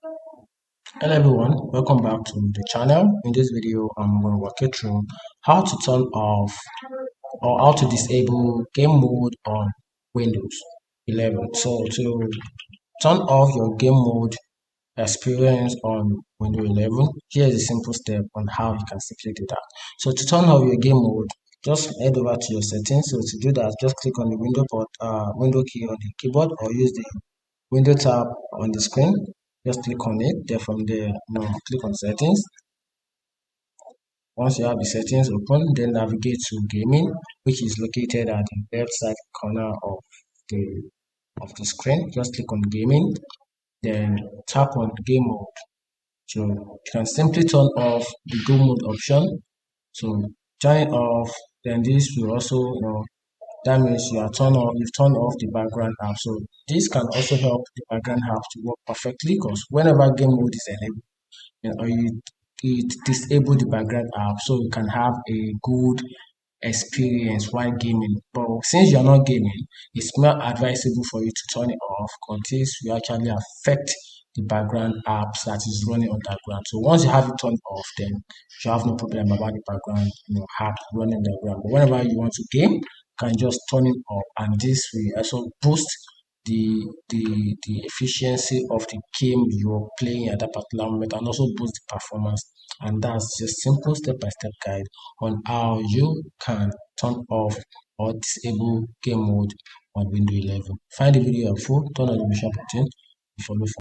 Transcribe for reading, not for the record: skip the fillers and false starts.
Hello everyone, welcome back to the channel. In this video, I'm going to walk you through how to turn off or how to disable game mode on Windows 11. So to turn off your game mode experience on Windows 11, here's a simple step on how you can simply do that. So to turn off your game mode, just head over to your settings. So to do that, just click on the window key on the keyboard or use the window tab on the screen. Just click on it. Then from there, click on settings. Once you have the settings open, then navigate to gaming, which is located at the left side corner of the screen. Just click on gaming, then tap on game mode. So you can simply turn off the game mode option. So turn it off, then this will also, that means you've turned off the background app. So this can also help the background app to work perfectly, because whenever game mode is enabled, or it disable the background app, so you can have a good experience while gaming. But since you're not gaming, it's not advisable for you to turn it off, because this will actually affect the background apps that is running on that ground. So once you have it turned off, then you have no problem about the background app running on the ground. But whenever you want to game, you can just turn it off, and this will also boost the efficiency of the game you're playing at that particular moment, and also boost the performance. And that's just simple step-by-step guide on how you can turn off or disable game mode on Windows 11. Find the video helpful, turn on the notification button, and follow.